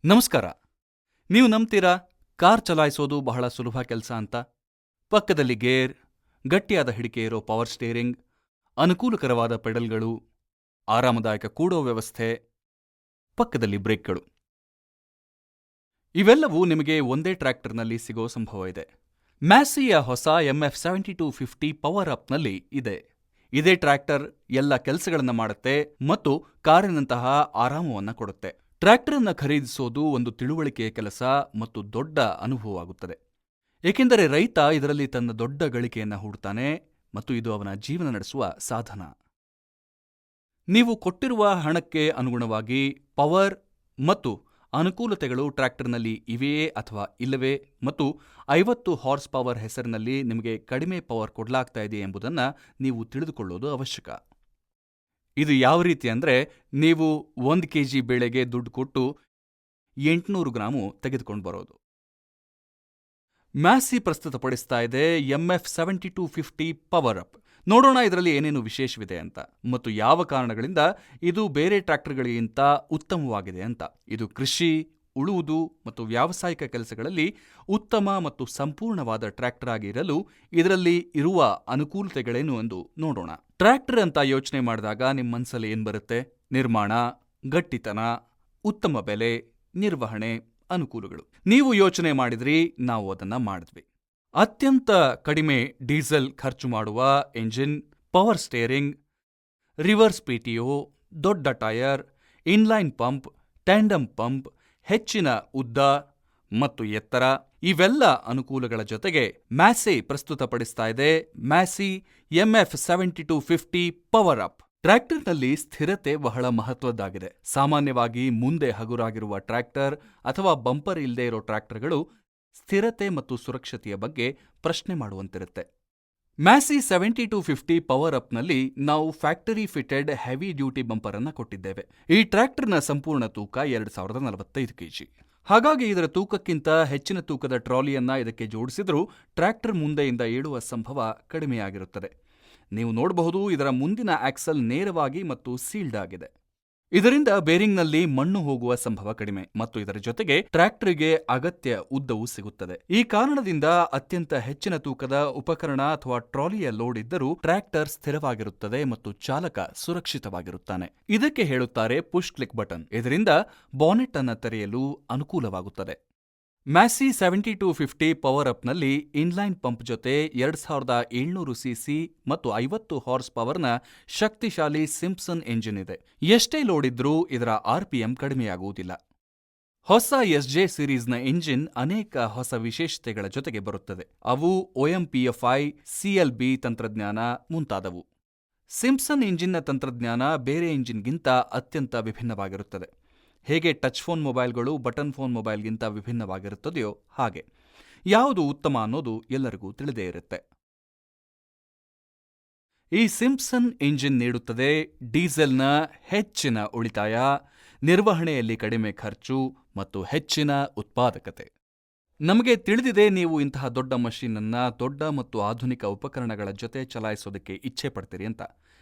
ನಮಸ್ಕಾರ. ನೀವು ನಂಬ್ತೀರಾ ಕಾರ್ ಚಲಾಯಿಸೋದು ಬಹಳ ಸುಲಭ ಕೆಲಸ ಅಂತ? ಪಕ್ಕದಲ್ಲಿ ಗೇರ್, ಗಟ್ಟಿಯಾದ ಹಿಡಿಕೆ ಇರೋ ಪವರ್ ಸ್ಟೇರಿಂಗ್, ಅನುಕೂಲಕರವಾದ ಪೆಡಲ್ಗಳು, ಆರಾಮದಾಯಕ ಕೂಡೋ ವ್ಯವಸ್ಥೆ, ಪಕ್ಕದಲ್ಲಿ ಬ್ರೇಕ್ಗಳು. ಇವೆಲ್ಲವೂ ನಿಮಗೆ ಒಂದೇ ಟ್ರ್ಯಾಕ್ಟರ್ನಲ್ಲಿ ಸಿಗೋ ಸಂಭವ ಇದೆ. ಮ್ಯಾಸಿಯ ಹೊಸ MF7250 ಪವರ್ ಅಪ್ನಲ್ಲಿ ಇದೆ. ಇದೇ ಟ್ರ್ಯಾಕ್ಟರ್ ಎಲ್ಲ ಕೆಲಸಗಳನ್ನ ಮಾಡುತ್ತೆ ಮತ್ತು ಕಾರಿನಂತಹ ಆರಾಮವನ್ನ ಕೊಡುತ್ತೆ. ಟ್ರ್ಯಾಕ್ಟರ್ ಅನ್ನ ಖರೀದಿಸೋದು ಒಂದು ತಿಳುವಳಿಕೆಯ ಕೆಲಸ ಮತ್ತು ದೊಡ್ಡ ಅನುಭವವಾಗುತ್ತದೆ, ಏಕೆಂದರೆ ರೈತ ಇದರಲ್ಲಿ ತನ್ನ ದೊಡ್ಡ ಗಳಿಕೆಯನ್ನ ಹೂಡ್ತಾನೆ ಮತ್ತು ಇದು ಅವನ ಜೀವನ ನಡೆಸುವ ಸಾಧನ. ನೀವು ಕೊಟ್ಟಿರುವ ಹಣಕ್ಕೆ ಅನುಗುಣವಾಗಿ ಪವರ್ ಮತ್ತು ಅನುಕೂಲತೆಗಳು ಟ್ರ್ಯಾಕ್ಟರ್ನಲ್ಲಿ ಇವೆಯೇ ಅಥವಾ ಇಲ್ಲವೇ ಮತ್ತು 50 ಹಾರ್ಸ್ ಪವರ್ ಹೆಸರಿನಲ್ಲಿ ನಿಮಗೆ ಕಡಿಮೆ ಪವರ್ ಕೊಡಲಾಗ್ತಾ ಇದೆ ಎಂಬುದನ್ನು ನೀವು ತಿಳಿದುಕೊಳ್ಳೋದು ಅವಶ್ಯಕ. ಇದು ಯಾವ ರೀತಿ ಅಂದರೆ, ನೀವು 1 kg ಬೇಳೆಗೆ ದುಡ್ಡು ಕೊಟ್ಟು 800 ಗ್ರಾಮು ತೆಗೆದುಕೊಂಡು ಬರೋದು. ಮ್ಯಾಸಿ ಪ್ರಸ್ತುತಪಡಿಸ್ತಾ ಇದೆ MF7250 ಪವರ್ ಅಪ್. ನೋಡೋಣ ಇದರಲ್ಲಿ ಏನೇನು ವಿಶೇಷವಿದೆ ಅಂತ ಮತ್ತು ಯಾವ ಕಾರಣಗಳಿಂದ ಇದು ಬೇರೆ ಟ್ರ್ಯಾಕ್ಟರ್ಗಳಿಗಿಂತ ಉತ್ತಮವಾಗಿದೆ ಅಂತ. ಇದು ಕೃಷಿ, ಉಳುವುದು ಮತ್ತು ವ್ಯಾವಸಾಯಿಕ ಕೆಲಸಗಳಲ್ಲಿ ಉತ್ತಮ ಮತ್ತು ಸಂಪೂರ್ಣವಾದ ಟ್ರ್ಯಾಕ್ಟರ್ ಆಗಿ ಇರಲು ಇದರಲ್ಲಿ ಇರುವ ಅನುಕೂಲತೆಗಳೇನು ಎಂದು ನೋಡೋಣ. ಟ್ರ್ಯಾಕ್ಟರ್ ಅಂತ ಯೋಚನೆ ಮಾಡಿದಾಗ ನಿಮ್ಮ ಮನಸ್ಸಲ್ಲಿ ಏನು ಬರುತ್ತೆ? ನಿರ್ಮಾಣ, ಗಟ್ಟಿತನ, ಉತ್ತಮ ಬೆಲೆ, ನಿರ್ವಹಣೆ, ಅನುಕೂಲಗಳು. ನೀವು ಯೋಚನೆ ಮಾಡಿದ್ರಿ, ನಾವು ಅದನ್ನ ಮಾಡಿದ್ವಿ. ಅತ್ಯಂತ ಕಡಿಮೆ ಡೀಸೆಲ್ ಖರ್ಚು ಮಾಡುವ engine, power steering, reverse PTO, ದೊಡ್ಡ tyre, inline pump, tandem pump, ಹೆಚ್ಚಿನ ಉದ್ದ ಮತ್ತು ಎತ್ತರ, ಇವೆಲ್ಲ ಅನುಕೂಲಗಳ ಜೊತೆಗೆ ಮ್ಯಾಸಿ ಪ್ರಸ್ತುತಪಡಿಸ್ತಾ ಇದೆ ಮ್ಯಾಸಿ MF7250 ಪವರ್ ಅಪ್. ಟ್ರ್ಯಾಕ್ಟರ್ನಲ್ಲಿ ಸ್ಥಿರತೆ ಬಹಳ ಮಹತ್ವದ್ದಾಗಿದೆ. ಸಾಮಾನ್ಯವಾಗಿ ಮುಂದೆ ಹಗುರಾಗಿರುವ ಟ್ರ್ಯಾಕ್ಟರ್ ಅಥವಾ ಬಂಪರ್ ಇಲ್ಲದೆ ಇರೋ ಟ್ರ್ಯಾಕ್ಟರ್ಗಳು ಸ್ಥಿರತೆ ಮತ್ತು ಸುರಕ್ಷತೆಯ ಬಗ್ಗೆ ಪ್ರಶ್ನೆ ಮಾಡುವಂತಿರುತ್ತೆ. ಮ್ಯಾಸಿ 7250 ಪವರ್ ಅಪ್ನಲ್ಲಿ ನಾವು factory fitted heavy duty bumper ಅನ್ನ ಕೊಟ್ಟಿದ್ದೇವೆ. ಈ ಟ್ರ್ಯಾಕ್ಟರ್ನ ಸಂಪೂರ್ಣ ತೂಕ 2045 kg. ಹಾಗಾಗಿ ಇದರ ತೂಕಕ್ಕಿಂತ ಹೆಚ್ಚಿನ ತೂಕದ ಟ್ರಾಲಿಯನ್ನ ಇದಕ್ಕೆ ಜೋಡಿಸಿದ್ರೂ ಟ್ರ್ಯಾಕ್ಟರ್ ಮುಂದೆಯಿಂದ ಏಳುವ ಸಂಭವ ಕಡಿಮೆಯಾಗಿರುತ್ತದೆ. ನೀವು ನೋಡಬಹುದು, ಇದರ ಮುಂದಿನ ಆಕ್ಸಲ್ ನೇರವಾಗಿ ಮತ್ತು ಸೀಲ್ಡ್ ಆಗಿದೆ. ಇದರಿಂದ ಬೇರಿಂಗ್ನಲ್ಲಿ ಮಣ್ಣು ಹೋಗುವ ಸಂಭವ ಕಡಿಮೆ ಮತ್ತು ಇದರ ಜೊತೆಗೆ ಟ್ರ್ಯಾಕ್ಟರ್ಗೆ ಅಗತ್ಯ ಉದ್ದವು ಸಿಗುತ್ತದೆ. ಈ ಕಾರಣದಿಂದ ಅತ್ಯಂತ ಹೆಚ್ಚಿನ ತೂಕದ ಉಪಕರಣ ಅಥವಾ ಟ್ರಾಲಿಯ ಲೋಡ್ ಇದ್ದರೂ ಟ್ರ್ಯಾಕ್ಟರ್ ಸ್ಥಿರವಾಗಿರುತ್ತದೆ ಮತ್ತು ಚಾಲಕ ಸುರಕ್ಷಿತವಾಗಿರುತ್ತಾನೆ. ಇದಕ್ಕೆ ಹೇಳುತ್ತಾರೆ ಪುಶ್ ಕ್ಲಿಕ್ ಬಟನ್. ಇದರಿಂದ ಬಾನೆಟ್ ಅನ್ನು ತೆರೆಯಲು ಅನುಕೂಲವಾಗುತ್ತದೆ. ಮ್ಯಾಸಿ 7250 ಪವರ್ ಅಪ್ನಲ್ಲಿ ಇನ್ಲೈನ್ ಪಂಪ್ ಜೊತೆ 2700 cc ಮತ್ತು 50 ಹಾರ್ಸ್ ಪವರ್ನ ಶಕ್ತಿಶಾಲಿ ಸಿಂಪ್ಸನ್ ಎಂಜಿನ್ ಇದೆ. ಎಷ್ಟೇ ಲೋಡ್ ಇದ್ರೂ ಇದರ RPM ಕಡಿಮೆಯಾಗುವುದಿಲ್ಲ. ಹೊಸ SJ ಸಿರೀಸ್ನ ಎಂಜಿನ್ ಅನೇಕ ಹೊಸ ವಿಶೇಷತೆಗಳ ಜೊತೆಗೆ ಬರುತ್ತದೆ. ಅವು OMPFI, CLB ತಂತ್ರಜ್ಞಾನ ಮುಂತಾದವು. ಸಿಂಪ್ಸನ್ ಎಂಜಿನ್ನ ತಂತ್ರಜ್ಞಾನ ಬೇರೆ ಎಂಜಿನ್ಗಿಂತ ಅತ್ಯಂತ ವಿಭಿನ್ನವಾಗಿರುತ್ತದೆ. ಹೇಗೆ ಟಚ್ ಫೋನ್ ಮೊಬೈಲ್ಗಳು ಬಟನ್ ಫೋನ್ ಮೊಬೈಲ್ಗಿಂತ ವಿಭಿನ್ನವಾಗಿರುತ್ತದೆಯೋ ಹಾಗೆ. ಯಾವುದು ಉತ್ತಮ ಅನ್ನೋದು ಎಲ್ಲರಿಗೂ ತಿಳಿದೇ ಇರುತ್ತೆ. ಈ ಸಿಂಪ್ಸನ್ ಎಂಜಿನ್ ನೀಡುತ್ತದೆ ಡೀಸೆಲ್ನ ಹೆಚ್ಚಿನ ಉಳಿತಾಯ, ನಿರ್ವಹಣೆಯಲ್ಲಿ ಕಡಿಮೆ ಖರ್ಚು ಮತ್ತು ಹೆಚ್ಚಿನ ಉತ್ಪಾದಕತೆ. ನಮಗೆ ತಿಳಿದಿದೆ ನೀವು ಇಂತಹ ದೊಡ್ಡ ಮಷೀನ್ ಅನ್ನ ದೊಡ್ಡ ಮತ್ತು ಆಧುನಿಕ ಉಪಕರಣಗಳ ಜೊತೆ ಚಲಾಯಿಸೋದಕ್ಕೆ ಇಚ್ಛೆ ಪಡ್ತೀರಿ ಅಂತ.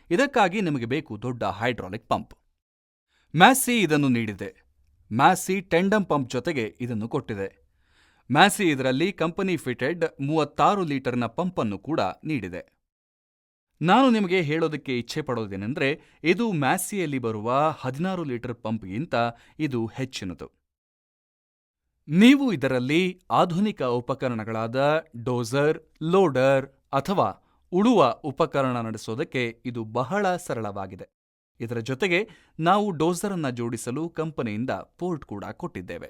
ಇದಕ್ಕಾಗಿ ನಿಮಗೆ ಬೇಕು ದೊಡ್ಡ ಹೈಡ್ರಾಲಿಕ್ ಪಂಪ್. ಮ್ಯಾಸಿ ಇದನ್ನು ನೀಡಿದೆ. ಮ್ಯಾಸಿ ಟೆಂಡಮ್ ಪಂಪ್ ಜೊತೆಗೆ ಇದನ್ನು ಕೊಟ್ಟಿದೆ. ಮ್ಯಾಸಿ ಇದರಲ್ಲಿ ಕಂಪನಿ ಫಿಟೆಡ್ 36 ಲೀಟರ್ನ ಪಂಪ್ ಅನ್ನು ಕೂಡ ನೀಡಿದೆ. ನಾನು ನಿಮಗೆ ಹೇಳೋದಕ್ಕೆ ಇಚ್ಛೆ ಪಡೋದೇನೆಂದ್ರೆ, ಇದು ಮ್ಯಾಸಿಯಲ್ಲಿ ಬರುವ 16 ಲೀಟರ್ ಪಂಪ್ಗಿಂತ ಇದು ಹೆಚ್ಚಿನದು. ನೀವು ಇದರಲ್ಲಿ ಆಧುನಿಕ ಉಪಕರಣಗಳಾದ ಡೋಸರ್, ಲೋಡರ್ ಅಥವಾ ಉಳುವ ಉಪಕರಣ ನಡೆಸೋದಕ್ಕೆ ಇದು ಬಹಳ ಸರಳವಾಗಿದೆ. ಇದರ ಜೊತೆಗೆ ನಾವು ಡೋಸರ್ ಅನ್ನ ಜೋಡಿಸಲು ಕಂಪನಿಯಿಂದ ಪೋರ್ಟ್ ಕೂಡ ಕೊಟ್ಟಿದ್ದೇವೆ.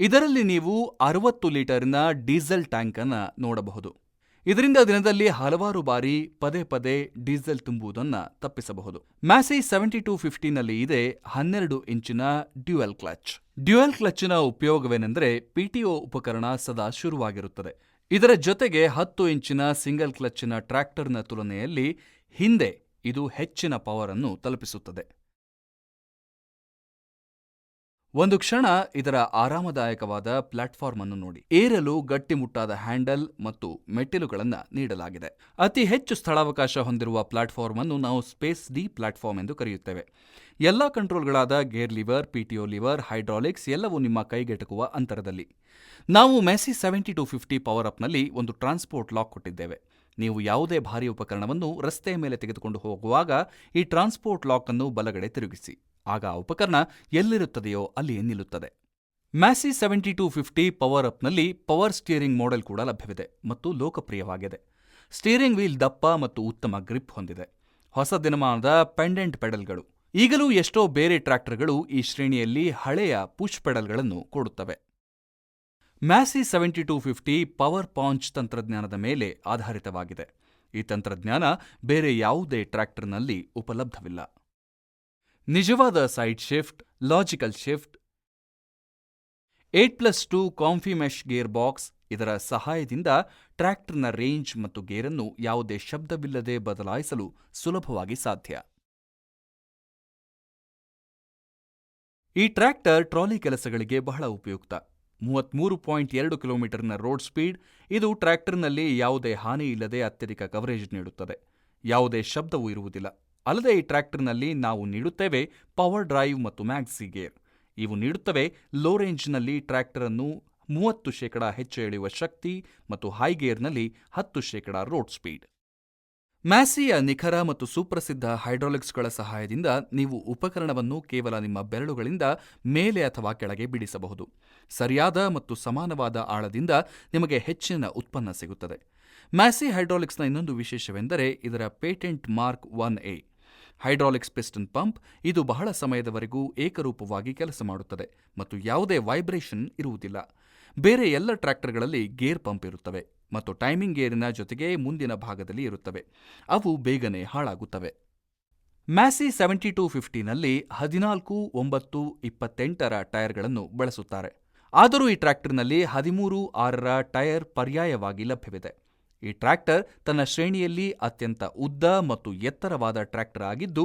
ಇದರಲ್ಲಿ ನೀವು 60 ಲೀಟರ್ನ ಡೀಸೆಲ್ ಟ್ಯಾಂಕ್ ಅನ್ನ ನೋಡಬಹುದು. ಇದರಿಂದ ದಿನದಲ್ಲಿ ಹಲವಾರು ಬಾರಿ ಪದೇ ಪದೇ ಡೀಸೆಲ್ ತುಂಬುವುದನ್ನ ತಪ್ಪಿಸಬಹುದು. ಮ್ಯಾಸಿ 7250ನಲ್ಲಿ ಇದೆ 12 ಇಂಚಿನ ಡ್ಯುಯಲ್ ಕ್ಲಚ್. ಡ್ಯುಯಲ್ ಕ್ಲಚ್ನ ಉಪಯೋಗವೇನೆಂದರೆ, PTO ಉಪಕರಣ ಸದಾ ಶುರುವಾಗಿರುತ್ತದೆ. ಇದರ ಜೊತೆಗೆ 10 ಇಂಚಿನ ಸಿಂಗಲ್ ಕ್ಲಚ್ನ ಟ್ರ್ಯಾಕ್ಟರ್ನ ತುಲನೆಯಲ್ಲಿ ಹಿಂದೆ ಇದು ಹೆಚ್ಚಿನ ಪವರ್ ಅನ್ನು ತಲುಪಿಸುತ್ತದೆ. ಒಂದು ಕ್ಷಣ ಇದರ ಆರಾಮದಾಯಕವಾದ ಪ್ಲಾಟ್ಫಾರ್ಮ್ ಅನ್ನು ನೋಡಿ. ಏರಲು ಗಟ್ಟಿಮುಟ್ಟಾದ ಹ್ಯಾಂಡಲ್ ಮತ್ತು ಮೆಟ್ಟಿಲುಗಳನ್ನು ನೀಡಲಾಗಿದೆ. ಅತಿ ಹೆಚ್ಚು ಸ್ಥಳಾವಕಾಶ ಹೊಂದಿರುವ ಪ್ಲಾಟ್ಫಾರ್ಮ್ ಅನ್ನು ನಾವು ಸ್ಪೇಸ್ ಡಿ ಪ್ಲಾಟ್ಫಾರ್ಮ್ ಎಂದು ಕರೆಯುತ್ತೇವೆ. ಎಲ್ಲ ಕಂಟ್ರೋಲ್ಗಳಾದ gear lever, PTO lever, hydraulics ಎಲ್ಲವೂ ನಿಮ್ಮ ಕೈಗೆಟಕುವ ಅಂತರದಲ್ಲಿ. ನಾವು ಮ್ಯಾಸಿ 7250 ಪವರ್ ಅಪ್ನಲ್ಲಿ ಒಂದು ಟ್ರಾನ್ಸ್ಪೋರ್ಟ್ ಲಾಕ್ ಕೊಟ್ಟಿದ್ದೇವೆ. ನೀವು ಯಾವುದೇ ಭಾರಿ ಉಪಕರಣವನ್ನು ರಸ್ತೆಯ ಮೇಲೆ ತೆಗೆದುಕೊಂಡು ಹೋಗುವಾಗ ಈ ಟ್ರಾನ್ಸ್ಪೋರ್ಟ್ ಲಾಕ್ ಅನ್ನು ಬಲಗಡೆ ತಿರುಗಿಸಿ. ಆಗ ಆ ಉಪಕರಣ ಎಲ್ಲಿರುತ್ತದೆಯೋ ಅಲ್ಲಿಯೇ ನಿಲ್ಲುತ್ತದೆ. ಮ್ಯಾಸಿ 7250 ಪವರ್ ಅಪ್ನಲ್ಲಿ ಪವರ್ ಸ್ಟೀರಿಂಗ್ ಮಾಡೆಲ್ ಕೂಡ ಲಭ್ಯವಿದೆ ಮತ್ತು ಲೋಕಪ್ರಿಯವಾಗಿದೆ. ಸ್ಟೀರಿಂಗ್ ವೀಲ್ ದಪ್ಪ ಮತ್ತು ಉತ್ತಮ ಗ್ರಿಪ್ ಹೊಂದಿದೆ. ಹೊಸ ದಿನಮಾನದ ಪೆಂಡೆಂಟ್ ಪೆಡಲ್ಗಳು. ಈಗಲೂ ಎಷ್ಟೋ ಬೇರೆ ಟ್ರ್ಯಾಕ್ಟರ್ಗಳು ಈ ಶ್ರೇಣಿಯಲ್ಲಿ ಹಳೆಯ ಪುಷ್ ಪೆಡಲ್ಗಳನ್ನು ಕೊಡುತ್ತವೆ. ಮ್ಯಾಸಿ 7250 ಪವರ್ ಪಾಂಚ್ ತಂತ್ರಜ್ಞಾನದ ಮೇಲೆ ಆಧಾರಿತವಾಗಿದೆ. ಈ ತಂತ್ರಜ್ಞಾನ ಬೇರೆ ಯಾವುದೇ ಟ್ರ್ಯಾಕ್ಟರ್ನಲ್ಲಿ ಉಪಲಬ್ಧವಿಲ್ಲ. ನಿಜವಾದ side shift, logical shift, 8+2 comfy mesh gear box ಇದರ ಸಹಾಯದಿಂದ ಟ್ರ್ಯಾಕ್ಟರ್ನ ರೇಂಜ್ ಮತ್ತು ಗೇರನ್ನು ಯಾವುದೇ ಶಬ್ದವಿಲ್ಲದೆ ಬದಲಾಯಿಸಲು ಸುಲಭವಾಗಿ ಸಾಧ್ಯ. ಈ ಟ್ರ್ಯಾಕ್ಟರ್ ಟ್ರಾಲಿ ಕೆಲಸಗಳಿಗೆ ಬಹಳ ಉಪಯುಕ್ತ. 33.2 ಕಿಲೋಮೀಟರ್ನ ರೋಡ್ ಸ್ಪೀಡ್. ಇದು ಟ್ರ್ಯಾಕ್ಟರ್ನಲ್ಲಿ ಯಾವುದೇ ಹಾನಿ ಇಲ್ಲದೆ ಅತ್ಯಧಿಕ ಕವರೇಜ್ ನೀಡುತ್ತದೆ. ಯಾವುದೇ ಶಬ್ದವೂ ಇರುವುದಿಲ್ಲ. ಅಲ್ಲದೆ ಈ ಟ್ರ್ಯಾಕ್ಟರ್ನಲ್ಲಿ ನಾವು ನೀಡುತ್ತೇವೆ ಪವರ್ ಡ್ರೈವ್ ಮತ್ತು ಮ್ಯಾಕ್ಸಿ ಗೇರ್. ಇವು ನೀಡುತ್ತವೆ ಲೋ ರೇಂಜ್ನಲ್ಲಿ ಟ್ರ್ಯಾಕ್ಟರ್ ಅನ್ನು 30% ಹೆಚ್ಚು ಎಳೆಯುವ ಶಕ್ತಿ ಮತ್ತು ಹೈ ಗೇರ್ನಲ್ಲಿ 10% ರೋಡ್ ಸ್ಪೀಡ್. ಮ್ಯಾಸಿಯ ನಿಖರ ಮತ್ತು ಸುಪ್ರಸಿದ್ಧ ಹೈಡ್ರಾಲಿಕ್ಸ್ಗಳ ಸಹಾಯದಿಂದ ನೀವು ಉಪಕರಣವನ್ನು ಕೇವಲ ನಿಮ್ಮ ಬೆರಳುಗಳಿಂದ ಮೇಲೆ ಅಥವಾ ಕೆಳಗೆ ಬಿಡಿಸಬಹುದು. ಸರಿಯಾದ ಮತ್ತು ಸಮಾನವಾದ ಆಳದಿಂದ ನಿಮಗೆ ಹೆಚ್ಚಿನ ಉತ್ಪನ್ನ ಸಿಗುತ್ತದೆ. ಮ್ಯಾಸಿ ಹೈಡ್ರಾಲಿಕ್ಸ್ನ ಇನ್ನೊಂದು ವಿಶೇಷವೆಂದರೆ ಇದರ patent mark 1A hydraulics piston pump. ಇದು ಬಹಳ ಸಮಯದವರೆಗೂ ಏಕರೂಪವಾಗಿ ಕೆಲಸ ಮಾಡುತ್ತದೆ ಮತ್ತು ಯಾವುದೇ ವೈಬ್ರೇಷನ್ ಇರುವುದಿಲ್ಲ. ಬೇರೆ ಎಲ್ಲ ಟ್ರ್ಯಾಕ್ಟರ್ಗಳಲ್ಲಿ ಗೇರ್ ಪಂಪ್ ಇರುತ್ತವೆ ಮತ್ತು ಟೈಮಿಂಗ್ ಗೇರಿನ ಜೊತೆಗೆ ಮುಂದಿನ ಭಾಗದಲ್ಲಿ ಇರುತ್ತವೆ. ಅವು ಬೇಗನೆ ಹಾಳಾಗುತ್ತವೆ. ಮ್ಯಾಸಿ 7250ನಲ್ಲಿ 14, 9, 28ರ ಟೈರ್ಗಳನ್ನು ಬಳಸುತ್ತಾರೆ. ಆದರೂ ಈ ಟ್ರ್ಯಾಕ್ಟರ್ನಲ್ಲಿ 13, 6ರ ಟೈರ್ ಪರ್ಯಾಯವಾಗಿ ಲಭ್ಯವಿದೆ. ಈ ಟ್ರ್ಯಾಕ್ಟರ್ ತನ್ನ ಶ್ರೇಣಿಯಲ್ಲಿ ಅತ್ಯಂತ ಉದ್ದ ಮತ್ತು ಎತ್ತರವಾದ ಟ್ರ್ಯಾಕ್ಟರ್ ಆಗಿದ್ದು,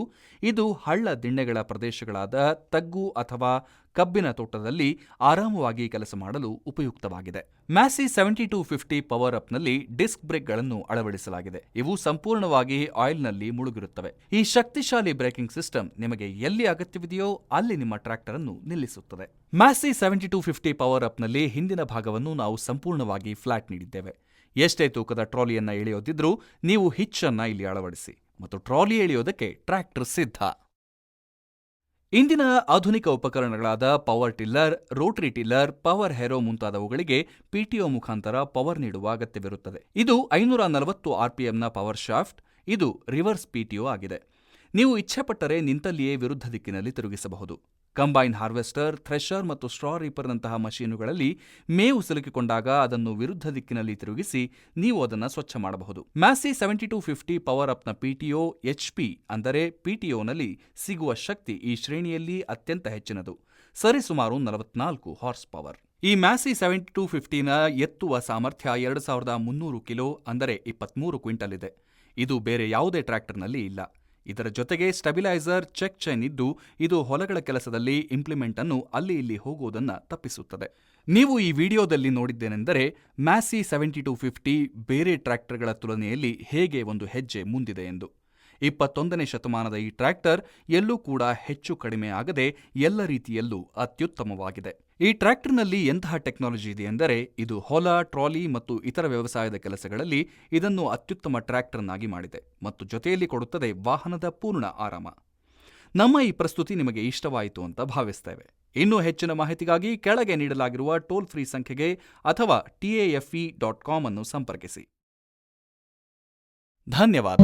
ಇದು ಹಳ್ಳ ದಿಣ್ಣೆಗಳ ಪ್ರದೇಶಗಳಾದ ತಗ್ಗು ಅಥವಾ ಕಬ್ಬಿನ ತೋಟದಲ್ಲಿ ಆರಾಮವಾಗಿ ಕೆಲಸ ಮಾಡಲು ಉಪಯುಕ್ತವಾಗಿದೆ. ಮ್ಯಾಸಿ 7250 ಪವರ್ ಅಪ್ನಲ್ಲಿ ಡಿಸ್ಕ್ ಬ್ರೇಕ್ಗಳನ್ನು ಅಳವಡಿಸಲಾಗಿದೆ. ಇವು ಸಂಪೂರ್ಣವಾಗಿ ಆಯಿಲ್ನಲ್ಲಿ ಮುಳುಗಿರುತ್ತವೆ. ಈ ಶಕ್ತಿಶಾಲಿ ಬ್ರೇಕಿಂಗ್ ಸಿಸ್ಟಮ್ ನಿಮಗೆ ಎಲ್ಲಿ ಅಗತ್ಯವಿದೆಯೋ ಅಲ್ಲಿ ನಿಮ್ಮ ಟ್ರ್ಯಾಕ್ಟರ್ ಅನ್ನು ನಿಲ್ಲಿಸುತ್ತದೆ. ಮ್ಯಾಸಿ 7250 ಪವರ್ ಅಪ್ನಲ್ಲಿ ಹಿಂದಿನ ಭಾಗವನ್ನು ನಾವು ಸಂಪೂರ್ಣವಾಗಿ ಫ್ಲಾಟ್ ನೀಡಿದ್ದೇವೆ. ಎಷ್ಟೇ ತೂಕದ ಟ್ರಾಲಿಯನ್ನ ಎಳೆಯೋದಿದ್ರೂ ನೀವು ಹಿಚ್ ಅನ್ನ ಇಲ್ಲಿ ಅಳವಡಿಸಿ ಮತ್ತು ಟ್ರಾಲಿ ಎಳೆಯೋದಕ್ಕೆ ಟ್ರ್ಯಾಕ್ಟರ್ ಸಿದ್ಧ. ಇಂದಿನ ಆಧುನಿಕ ಉಪಕರಣಗಳಾದ power tiller, rotary tiller, power harrow ಮುಂತಾದವುಗಳಿಗೆ ಪಿಟಿಒ ಮುಖಾಂತರ ಪವರ್ ನೀಡುವ ಅಗತ್ಯವಿರುತ್ತದೆ. ಇದು 540 RPMನ ಪವರ್ ಶಾಫ್ಟ್. ಇದು ರಿವರ್ಸ್ ಪಿಟಿಒ ಆಗಿದೆ. ನೀವು ಇಚ್ಛೆಪಟ್ಟರೆ ನಿಂತಲ್ಲಿಯೇ ವಿರುದ್ಧ ದಿಕ್ಕಿನಲ್ಲಿ ತಿರುಗಿಸಬಹುದು. ಕಂಬೈನ್ ಹಾರ್ವೆಸ್ಟರ್, ಥ್ರೆಷರ್ ಮತ್ತು ಸ್ಟ್ರಾ ರೀಪರ್ನಂತಹ ಮಷೀನುಗಳಲ್ಲಿ ಮೇವು ಸಿಲುಕಿಕೊಂಡಾಗ ಅದನ್ನು ವಿರುದ್ಧ ದಿಕ್ಕಿನಲ್ಲಿ ತಿರುಗಿಸಿ ನೀವು ಅದನ್ನು ಸ್ವಚ್ಛ ಮಾಡಬಹುದು. ಮ್ಯಾಸಿ 7250 ಪವರ್ ಅಪ್ನ ಪಿಟಿಒ HP ಅಂದರೆ ಪಿಟಿಒನಲ್ಲಿ ಸಿಗುವ ಶಕ್ತಿ ಈ ಶ್ರೇಣಿಯಲ್ಲಿ ಅತ್ಯಂತ ಹೆಚ್ಚಿನದು, ಸರಿಸುಮಾರು 44 ಹಾರ್ಸ್ ಪವರ್. ಈ ಮ್ಯಾಸಿ 7250ನ ಎತ್ತುವ ಸಾಮರ್ಥ್ಯ 2300 ಕಿಲೋ ಅಂದರೆ 23 ಕ್ವಿಂಟಲ್ ಇದೆ. ಇದು ಬೇರೆ ಯಾವುದೇ ಟ್ರ್ಯಾಕ್ಟರ್ನಲ್ಲಿ ಇಲ್ಲ. ಇದರ ಜೊತೆಗೆ ಸ್ಟೆಬಿಲೈಸರ್, ಚೆಕ್ ಚೈನ್ ಇದ್ದು ಇದು ಹೊಲಗಳ ಕೆಲಸದಲ್ಲಿ ಇಂಪ್ಲಿಮೆಂಟ್ ಅನ್ನು ಅಲ್ಲಿ ಇಲ್ಲಿ ಹೋಗುವುದನ್ನು ತಪ್ಪಿಸುತ್ತದೆ. ನೀವು ಈ ವಿಡಿಯೋದಲ್ಲಿ ನೋಡಿದ್ದೇನೆಂದರೆ ಮ್ಯಾಸಿ 7250 ಬೇರೆ ಟ್ರ್ಯಾಕ್ಟರ್ಗಳ ತುಲನೆಯಲ್ಲಿ ಹೇಗೆ ಒಂದು ಹೆಜ್ಜೆ ಮುಂದಿದೆ ಎಂದು. 21ನೇ ಶತಮಾನದ ಈ ಟ್ರ್ಯಾಕ್ಟರ್ ಎಲ್ಲೂ ಕೂಡ ಹೆಚ್ಚು ಕಡಿಮೆ ಆಗದೆ ಎಲ್ಲ ರೀತಿಯಲ್ಲೂ ಅತ್ಯುತ್ತಮವಾಗಿದೆ. ಈ ಟ್ರ್ಯಾಕ್ಟರ್ನಲ್ಲಿ ಎಂತಹ ಟೆಕ್ನಾಲಜಿ ಇದೆ ಎಂದರೆ ಇದು ಹೊಲ, ಟ್ರಾಲಿ ಮತ್ತು ಇತರ ವ್ಯವಸಾಯದ ಕೆಲಸಗಳಲ್ಲಿ ಇದನ್ನು ಅತ್ಯುತ್ತಮ ಟ್ರ್ಯಾಕ್ಟರ್ನಾಗಿ ಮಾಡಿದೆ ಮತ್ತು ಜೊತೆಯಲ್ಲಿ ಕೊಡುತ್ತದೆ ವಾಹನದ ಪೂರ್ಣ ಆರಾಮ. ನಮ್ಮ ಈ ಪ್ರಸ್ತುತಿ ನಿಮಗೆ ಇಷ್ಟವಾಯಿತು ಅಂತ ಭಾವಿಸ್ತೇವೆ. ಇನ್ನೂ ಹೆಚ್ಚಿನ ಮಾಹಿತಿಗಾಗಿ ಕೆಳಗೆ ನೀಡಲಾಗಿರುವ ಟೋಲ್ ಫ್ರೀ ಸಂಖ್ಯೆಗೆ ಅಥವಾ tafe.com ಅನ್ನು ಸಂಪರ್ಕಿಸಿ. ಧನ್ಯವಾದ.